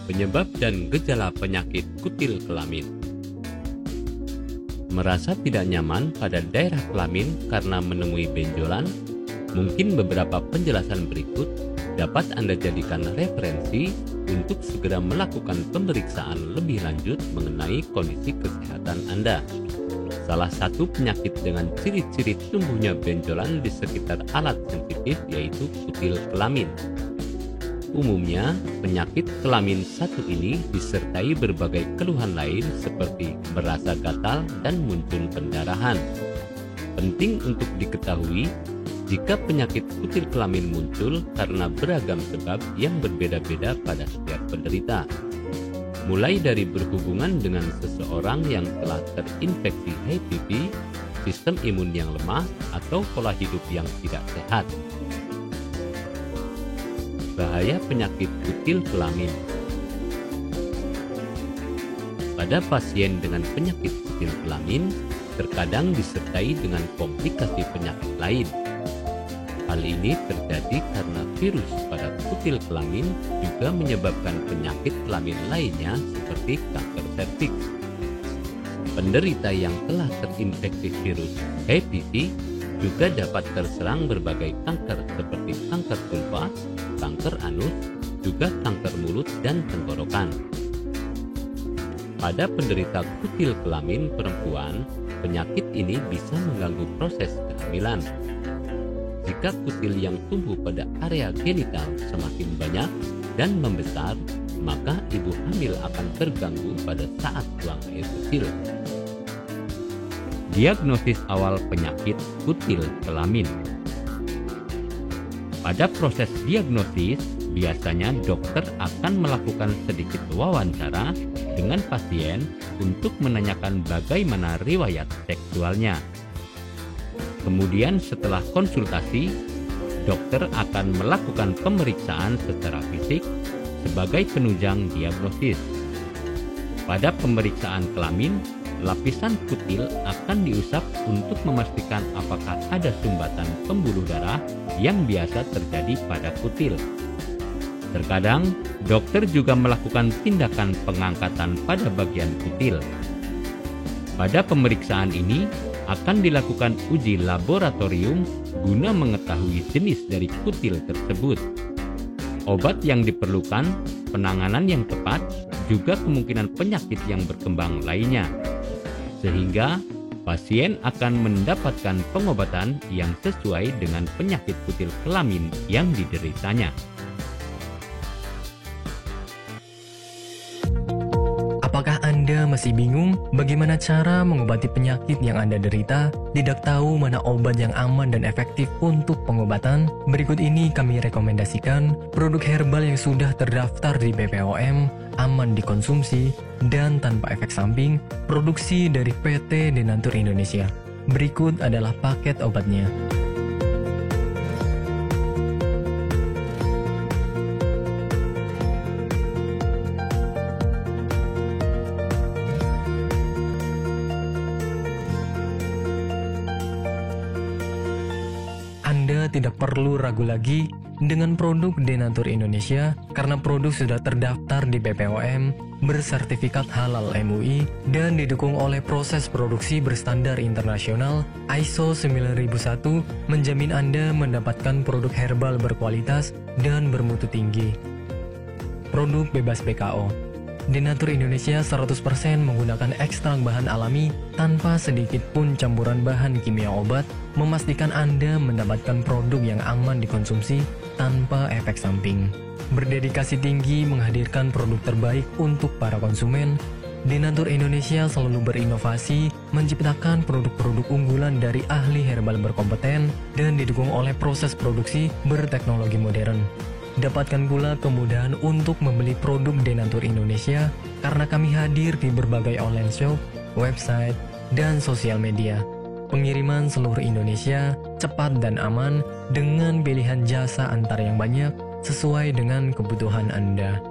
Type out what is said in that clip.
Penyebab dan gejala penyakit kutil kelamin. Merasa tidak nyaman pada daerah kelamin karena menemui benjolan? Mungkin beberapa penjelasan berikut dapat Anda jadikan referensi untuk segera melakukan pemeriksaan lebih lanjut mengenai kondisi kesehatan Anda. Salah satu penyakit dengan ciri-ciri tumbuhnya benjolan di sekitar alat sensitif yaitu kutil kelamin. Umumnya, penyakit kelamin satu ini disertai berbagai keluhan lain seperti merasa gatal dan muncul pendarahan. Penting untuk diketahui, jika penyakit kutil kelamin muncul karena beragam sebab yang berbeda-beda pada setiap penderita. Mulai dari berhubungan dengan seseorang yang telah terinfeksi HPV, sistem imun yang lemah, atau pola hidup yang tidak sehat. Bahaya penyakit kutil kelamin. Pada pasien dengan penyakit kutil kelamin, terkadang disertai dengan komplikasi penyakit lain. Hal ini terjadi karena virus pada kutil kelamin juga menyebabkan penyakit kelamin lainnya seperti kanker serviks. Penderita yang telah terinfeksi virus HPV juga dapat terserang berbagai kanker seperti kanker vulva, kanker anus, juga kanker mulut dan tenggorokan. Pada penderita kutil kelamin perempuan, penyakit ini bisa mengganggu proses kehamilan. Jika kutil yang tumbuh pada area genital semakin banyak dan membesar, maka ibu hamil akan terganggu pada saat buang air kecil. Diagnosis awal penyakit kutil kelamin. Pada proses diagnosis, biasanya dokter akan melakukan sedikit wawancara dengan pasien untuk menanyakan bagaimana riwayat seksualnya. Kemudian setelah konsultasi, dokter akan melakukan pemeriksaan secara fisik sebagai penunjang diagnosis. Pada pemeriksaan kelamin, lapisan kutil akan diusap untuk memastikan apakah ada sumbatan pembuluh darah yang biasa terjadi pada kutil. Terkadang, dokter juga melakukan tindakan pengangkatan pada bagian kutil. Pada pemeriksaan ini, akan dilakukan uji laboratorium guna mengetahui jenis dari kutil tersebut. Obat yang diperlukan, penanganan yang tepat, juga kemungkinan penyakit yang berkembang lainnya. Sehingga pasien akan mendapatkan pengobatan yang sesuai dengan penyakit kutil kelamin yang dideritanya. Apakah Anda masih bingung bagaimana cara mengobati penyakit yang Anda derita? Tidak tahu mana obat yang aman dan efektif untuk pengobatan? Berikut ini kami rekomendasikan produk herbal yang sudah terdaftar di BPOM, aman dikonsumsi, dan tanpa efek samping, produksi dari PT Denatur Indonesia. Berikut adalah paket obatnya. Anda tidak perlu ragu lagi dengan produk Denatur Indonesia karena produk sudah terdaftar di BPOM, bersertifikat halal MUI, dan didukung oleh proses produksi berstandar internasional ISO 9001, menjamin Anda mendapatkan produk herbal berkualitas dan bermutu tinggi. Produk bebas BKO. Denatur Indonesia 100% menggunakan ekstrak bahan alami tanpa sedikit pun campuran bahan kimia obat, memastikan Anda mendapatkan produk yang aman dikonsumsi tanpa efek samping. Berdedikasi tinggi menghadirkan produk terbaik untuk para konsumen, Denatur Indonesia selalu berinovasi, menciptakan produk-produk unggulan dari ahli herbal berkompeten dan didukung oleh proses produksi berteknologi modern. Dapatkan pula kemudahan untuk membeli produk Denatur Indonesia karena kami hadir di berbagai online shop, website, dan sosial media. Pengiriman seluruh Indonesia cepat dan aman dengan pilihan jasa antar yang banyak sesuai dengan kebutuhan Anda.